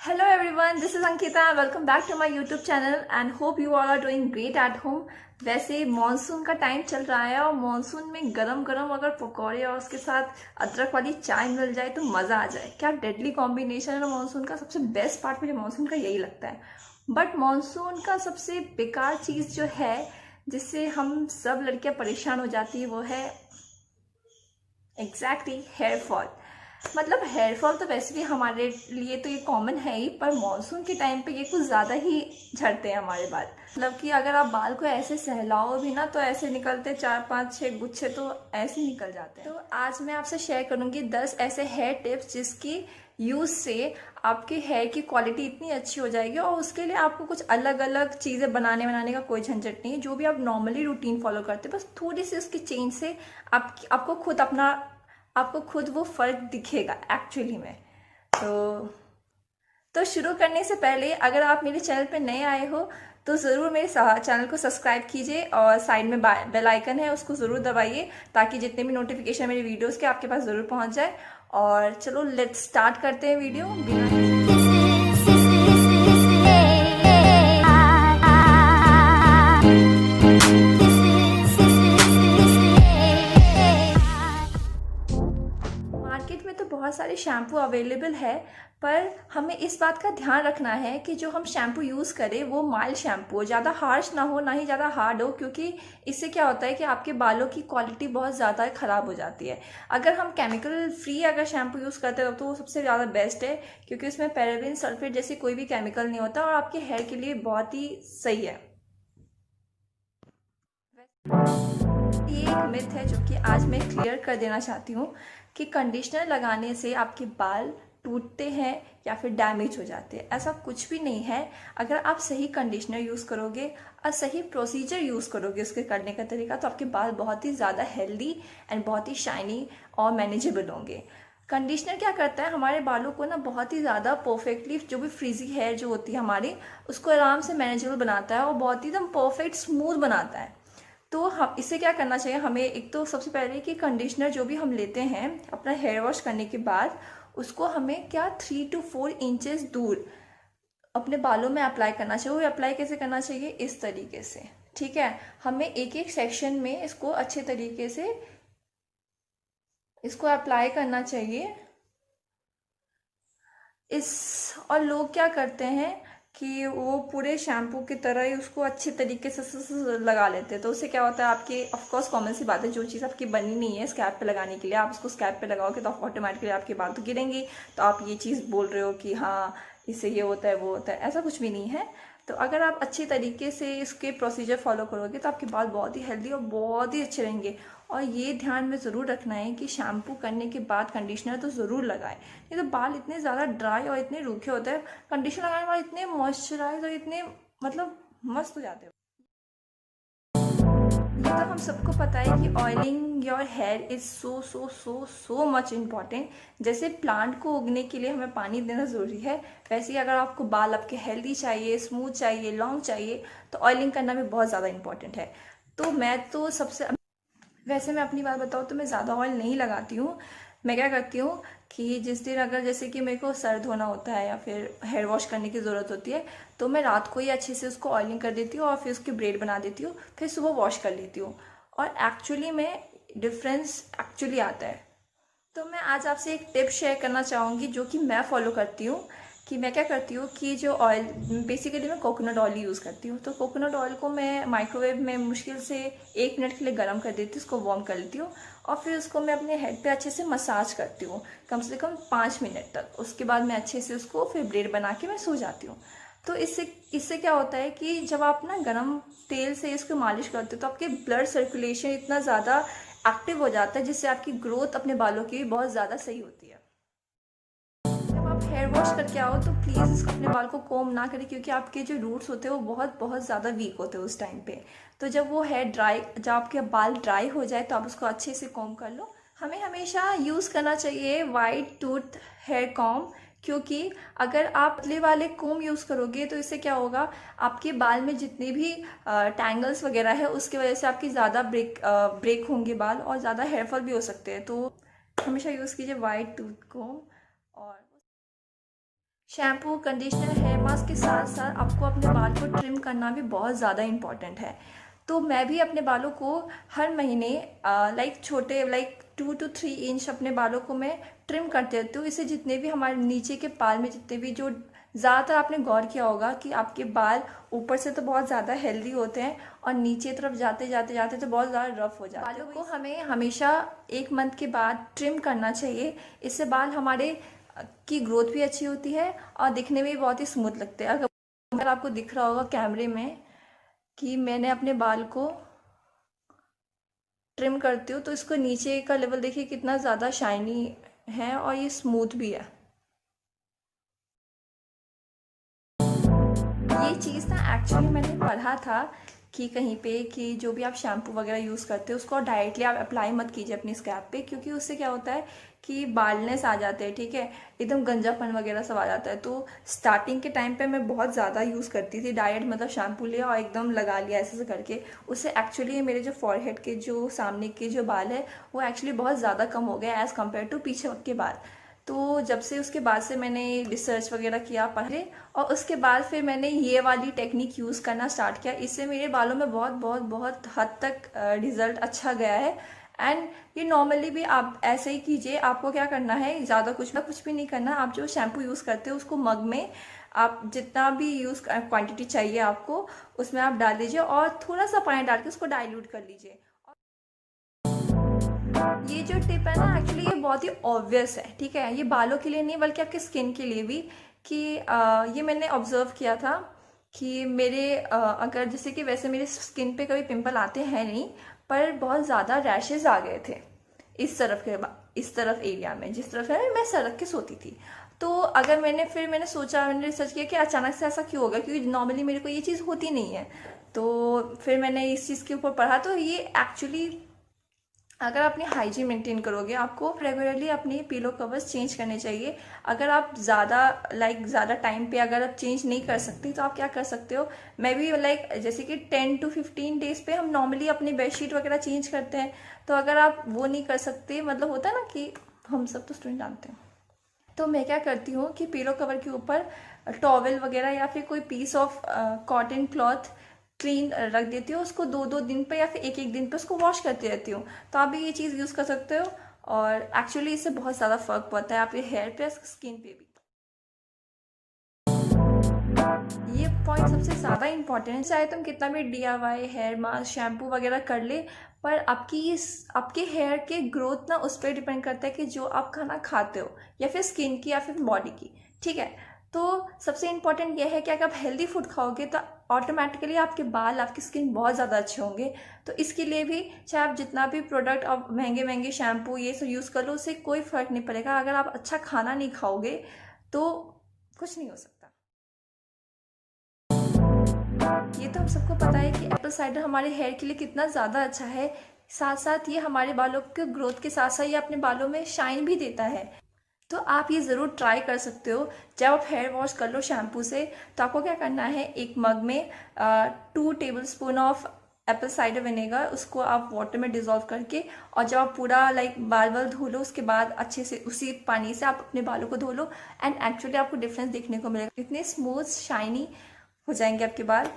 Hello everyone, this is Ankita. Welcome back to my YouTube channel and hope you all are doing great at home. वैसे monsoon का time चल रहा है और monsoon में गरम गरम अगर पकौड़े और उसके साथ अदरक वाली चाय मिल जाए तो मज़ा आ जाए। क्या डेडली कॉम्बिनेशन है मॉनसून का। सबसे बेस्ट पार्ट मुझे मॉनसून का यही लगता है। बट मॉनसून का सबसे बेकार चीज़ जो है जिससे हम सब लड़कियां परेशान हो जाती है वो है एग्जैक्टली हेयर फॉल। मतलब हेयर फॉल तो वैसे भी हमारे लिए तो ये कॉमन है ही, पर मानसून के टाइम पे ये कुछ ज़्यादा ही झड़ते हैं हमारे बाल। मतलब कि अगर आप बाल को ऐसे सहलाओ भी ना तो ऐसे निकलते 4-5-6 गुच्छे तो ऐसे निकल जाते हैं। तो आज मैं आपसे शेयर करूंगी 10 ऐसे हेयर टिप्स जिसकी यूज़ से आपके हेयर की क्वालिटी इतनी अच्छी हो जाएगी और उसके लिए आपको कुछ अलग अलग चीज़ें बनाने का कोई झंझट नहीं है। जो भी आप नॉर्मली रूटीन फॉलो करते हैं बस थोड़ी सी उसकी चेंज से आपको खुद वो फर्क दिखेगा एक्चुअली में। तो शुरू करने से पहले अगर आप मेरे चैनल पर नए आए हो तो ज़रूर मेरे चैनल को सब्सक्राइब कीजिए और साइड में बेल आइकन है उसको ज़रूर दबाइए ताकि जितने भी नोटिफिकेशन मेरे वीडियोस के आपके पास ज़रूर पहुंच जाए। और चलो लेट्स स्टार्ट करते हैं वीडियो मार्केट में तो बहुत सारे शैम्पू अवेलेबल है, पर हमें इस बात का ध्यान रखना है कि जो हम शैम्पू यूज़ करें वो माइल्ड शैम्पू हो, ज़्यादा हार्श ना हो ना ही ज़्यादा हार्ड हो, क्योंकि इससे क्या होता है कि आपके बालों की क्वालिटी बहुत ज़्यादा ख़राब हो जाती है। अगर हम केमिकल फ्री अगर शैम्पू यूज़ करते हैं तो वो सबसे ज़्यादा बेस्ट है, क्योंकि उसमें पैराबेन सल्फेट जैसे कोई भी केमिकल नहीं होता और आपके हेयर के लिए बहुत ही सही है। ये एक मिथ है जो कि आज मैं क्लियर कर देना चाहती हूँ कि कंडीशनर लगाने से आपके बाल टूटते हैं या फिर डैमेज हो जाते हैं। ऐसा कुछ भी नहीं है। अगर आप सही कंडीशनर यूज़ करोगे और सही प्रोसीजर यूज़ करोगे उसके करने का तरीका तो आपके बाल बहुत ही ज़्यादा हेल्दी एंड बहुत ही शाइनी और मैनेजेबल होंगे। कंडीशनर क्या करता है, हमारे बालों को ना बहुत ही ज़्यादा परफेक्टली जो भी फ्रीजी हेयर जो होती है हमारी उसको आराम से मैनेजेबल बनाता है और बहुत ही एकदम परफेक्ट स्मूथ बनाता है। तो हम इससे क्या करना चाहिए, हमें एक तो सबसे पहले कि कंडीशनर जो भी हम लेते हैं अपना हेयर वॉश करने के बाद उसको हमें क्या 3 to 4 इंचेस दूर अपने बालों में अप्लाई करना चाहिए। वो अप्लाई कैसे करना चाहिए, इस तरीके से, ठीक है। हमें एक एक सेक्शन में इसको अच्छे तरीके से इसको अप्लाई करना चाहिए। और लोग क्या करते हैं कि वो पूरे शैम्पू की तरह ही उसको अच्छे तरीके से लगा लेते हैं। तो उससे क्या होता है, आपके ऑफ कोर्स कॉमन सी बात है, जो चीज़ आपकी बनी नहीं है स्कैल्प पे लगाने के लिए आप उसको स्कैल्प पे लगाओगे तो ऑटोमेटिकली आपके बाल तो गिरेंगे। तो आप ये चीज़ बोल रहे हो कि हाँ इससे ये होता है वो होता है, ऐसा कुछ भी नहीं है। तो अगर आप अच्छे तरीके से इसके प्रोसीजर फॉलो करोगे तो आपके बाल बहुत ही हेल्दी और बहुत ही अच्छे रहेंगे। और ये ध्यान में ज़रूर रखना है कि शैम्पू करने के बाद कंडीशनर तो ज़रूर लगाएं, नहीं तो बाल इतने ज़्यादा ड्राई और इतने रूखे होते हैं। कंडीशनर लगाने के बाद इतने मॉइस्चराइज और इतने मतलब मस्त हो जाते हैं। ये तो हम सबको पता है कि oiling your here is so so so so much important. जैसे प्लांट को उगने के लिए हमें पानी देना ज़रूरी है, वैसे ही अगर आपको बाल आपके हेल्दी चाहिए, स्मूथ चाहिए, लॉन्ग चाहिए तो ऑयलिंग करना भी बहुत ज़्यादा इम्पॉर्टेंट है। तो वैसे मैं अपनी बात बताऊँ तो मैं ज़्यादा ऑयल नहीं लगाती हूँ। मैं क्या करती हूँ कि जिस दिन अगर जैसे कि मेरे को सर धोना होता है या फिर हेयर वॉश करने की ज़रूरत होती है तो मैं रात को ही अच्छे से उसको ऑयलिंग कर देती हूँ और फिर उसकी ब्रेड बना देती हूँ, फिर सुबह वॉश कर लेती हूँ और एक्चुअली में डिफरेंस एक्चुअली आता है। तो मैं आज आपसे एक टिप शेयर करना चाहूँगी जो कि मैं फॉलो करती हूँ। कि मैं क्या करती हूँ कि जो ऑयल बेसिकली मैं कोकोनट ऑयल यूज़ करती हूँ। तो कोकोनट ऑयल को मैं माइक्रोवेव में मुश्किल से 1 मिनट के लिए गर्म कर देती हूँ, उसको वार्म कर लेती हूँ और फिर उसको मैं अपने हेड पे अच्छे से मसाज करती हूँ कम से कम 5 मिनट तक। उसके बाद मैं अच्छे से उसको फिर ब्लेड बना के मैं सो जाती हूँ। तो इससे क्या होता है कि जब आप ना गर्म तेल से इसको मालिश करते हो तो आपके ब्लड सर्कुलेशन इतना ज़्यादा एक्टिव हो जाता है जिससे आपकी ग्रोथ अपने बालों की भी बहुत ज़्यादा सही होती है। जब आप हेयर वॉश करके आओ तो प्लीज़ अपने बाल को कोम ना करें, क्योंकि आपके जो रूट्स होते हैं वो बहुत बहुत ज़्यादा वीक होते हैं उस टाइम पे। तो जब आपके बाल ड्राई हो जाए तो आप उसको अच्छे से कोम कर लो। हमें हमेशा यूज़ करना चाहिए वाइट टूथ हेयर कॉम, क्योंकि अगर आप पतले वाले कोम यूज़ करोगे तो इससे क्या होगा, आपके बाल में जितने भी टैंगल्स वगैरह है उसकी वजह से आपकी ज़्यादा ब्रेक होंगे बाल और ज़्यादा हेयर फॉल भी हो सकते हैं। तो हमेशा यूज़ कीजिए वाइट टूथ कोम। और शैम्पू, कंडीशनर, हेयर मास्क के साथ साथ आपको अपने बाल को ट्रिम करना भी बहुत ज़्यादा इम्पॉर्टेंट है। तो मैं भी अपने बालों को हर महीने लाइक छोटे 2 to 3 इंच अपने बालों को मैं ट्रिम करते रहती हूँ। इससे जितने भी हमारे नीचे के बाल में जितने भी जो ज़्यादातर आपने गौर किया होगा कि आपके बाल ऊपर से तो बहुत ज़्यादा हेल्दी होते हैं और नीचे तरफ जाते जाते जाते तो बहुत ज़्यादा रफ हो जाते हैं। बालों को हमें हमेशा 1 मंथ के बाद ट्रिम करना चाहिए। इससे बाल हमारे की ग्रोथ भी अच्छी होती है और दिखने में भी बहुत ही स्मूथ लगते हैं। अगर आपको दिख रहा होगा कैमरे में कि मैंने अपने बाल को ट्रिम करती हूँ तो इसको नीचे का लेवल देखिए कितना ज़्यादा शाइनी है और ये स्मूथ भी है। ये चीज़ ना एक्चुअली मैंने पढ़ा था कि कहीं पे कि जो भी आप शैम्पू वगैरह यूज़ करते हो उसको डायरेक्टली आप अप्लाई मत कीजिए अपनी स्कैल्प पे, क्योंकि उससे क्या होता है कि बाल्डनेस आ जाते हैं, ठीक है, एकदम गंजापन वगैरह सब आ जाता है। तो स्टार्टिंग के टाइम पे मैं बहुत ज़्यादा यूज़ करती थी, डायरेक्ट मतलब शैम्पू लिया और एकदम लगा लिया ऐसे ऐसे करके। उससे एक्चुअली मेरे जो फॉरहेड के जो सामने के जो बाल है वो एक्चुअली बहुत ज़्यादा कम हो गए एज़ कम्पेयर टू पीछे के बाल। तो जब से उसके बाद से मैंने रिसर्च वगैरह किया पढ़े और उसके बाद फिर मैंने ये वाली टेक्निक यूज़ करना स्टार्ट किया। इससे मेरे बालों में बहुत बहुत बहुत हद तक रिजल्ट अच्छा गया है। एंड ये नॉर्मली भी आप ऐसे ही कीजिए। आपको क्या करना है, ज़्यादा कुछ भी नहीं करना। आप जो शैम्पू यूज़ करते हो उसको मग में आप जितना भी यूज़ क्वांटिटी चाहिए आपको उसमें आप डाल दीजिए और थोड़ा सा पानी डाल के उसको डाइल्यूट कर लीजिए। ये जो टिप है ना एक्चुअली ये बहुत ही ऑब्वियस है, ठीक है, ये बालों के लिए नहीं बल्कि आपके स्किन के लिए भी। कि ये मैंने ऑब्जर्व किया था कि मेरे अगर जैसे कि वैसे मेरे स्किन पे कभी पिंपल आते हैं नहीं, पर बहुत ज़्यादा रैशेज आ गए थे इस तरफ एरिया में, जिस तरफ है मैं सड़क के सोती थी। तो अगर मैंने सोचा, मैंने रिसर्च किया कि अचानक से ऐसा क्यों होगा, क्योंकि नॉर्मली मेरे को ये चीज़ होती नहीं है। तो फिर मैंने इस चीज़ के ऊपर पढ़ा तो ये एक्चुअली अगर अपनी हाइजीन मेंटेन करोगे आपको रेगुलरली अपने पिलो कवर्स चेंज करने चाहिए। अगर आप ज़्यादा टाइम पे अगर आप चेंज नहीं कर सकते तो आप क्या कर सकते हो, मैं भी जैसे कि 10 to 15 डेज पे हम नॉर्मली अपनी बेडशीट वगैरह चेंज करते हैं। तो अगर आप वो नहीं कर सकते, मतलब होता है ना कि हम सब तो स्टूडेंट जानते हैं, तो मैं क्या करती हूँ कि पिलो कवर के ऊपर टॉवेल वगैरह या फिर कोई piece of cotton cloth clean रख देती हूँ, उसको 2-2 दिन पे या फिर 1-1 दिन पे उसको वॉश करती रहती हूँ। तो आप भी ये चीज़ यूज़ कर सकते हो और एक्चुअली इससे बहुत ज़्यादा फर्क पड़ता है आपके हेयर पे, स्किन पे भी। ये पॉइंट सबसे ज़्यादा इंपॉर्टेंट है। चाहे तुम कितना भी DIY हेयर मास्क शैम्पू वगैरह कर ले, पर आपके हेयर के ग्रोथ ना उस पर डिपेंड करता है कि जो आप खाना खाते हो या फिर स्किन की या फिर बॉडी की, ठीक है। तो सबसे इम्पॉर्टेंट यह है कि अगर आप हेल्दी फूड खाओगे तो ऑटोमेटिकली आपके बाल, आपकी स्किन बहुत ज़्यादा अच्छे होंगे। तो इसके लिए भी चाहे आप जितना भी प्रोडक्ट और महंगे महंगे शैम्पू ये सब यूज़ कर लो, उससे कोई फ़र्क नहीं पड़ेगा। अगर आप अच्छा खाना नहीं खाओगे तो कुछ नहीं हो सकता। ये तो हम सबको पता है कि एप्पल साइडर हमारे हेयर के लिए कितना ज़्यादा अच्छा है। साथ साथ ये हमारे बालों के ग्रोथ के साथ साथ ये अपने बालों में शाइन भी देता है। तो आप ये ज़रूर ट्राई कर सकते हो। जब आप हेयर वॉश कर लो शैम्पू से तो आपको क्या करना है, एक मग में 2 tablespoon of Apple cider vinegar उसको आप वाटर में डिज़ोल्व करके, और जब आप पूरा बाल बाल धो लो उसके बाद अच्छे से उसी पानी से आप अपने बालों को धो लो एंड एक्चुअली आपको डिफरेंस देखने को मिलेगा। इतने स्मूथ शाइनी हो जाएंगे आपके बाल।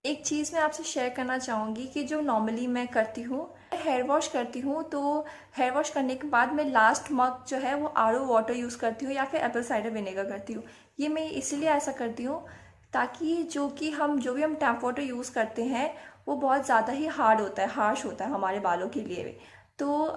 एक चीज़ मैं आपसे शेयर करना चाहूँगी कि जो नॉर्मली मैं करती हूँ, हेयर वॉश करती हूँ तो हेयर वॉश करने के बाद मैं लास्ट मग जो है वो RO वाटर यूज़ करती हूँ या फिर एप्पल साइडर विनेगर करती हूँ। ये मैं इसलिए ऐसा करती हूँ ताकि जो भी हम टैप वाटर यूज़ करते हैं वो बहुत ज़्यादा ही हार्श होता है हमारे बालों के लिए भी। तो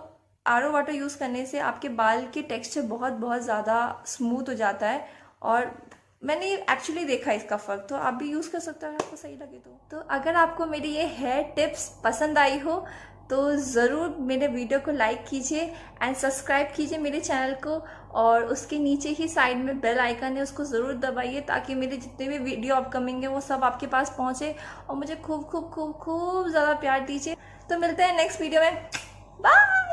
RO वाटर यूज़ करने से आपके बाल की टेक्स्चर बहुत बहुत ज़्यादा स्मूथ हो जाता है और मैंने एक्चुअली देखा इसका फ़र्क। तो आप भी यूज़ कर सकते हो अगर आपको सही लगे तो अगर आपको मेरी ये हेयर टिप्स पसंद आई हो तो ज़रूर मेरे वीडियो को लाइक कीजिए एंड सब्सक्राइब कीजिए मेरे चैनल को, और उसके नीचे ही साइड में बेल आइकन है उसको ज़रूर दबाइए ताकि मेरे जितने भी वीडियो अपकमिंग है वो सब आपके पास पहुँचे और मुझे खूब खूब खूब खूब ज़्यादा प्यार दीजिए। तो मिलते हैं नेक्स्ट वीडियो में, बाय।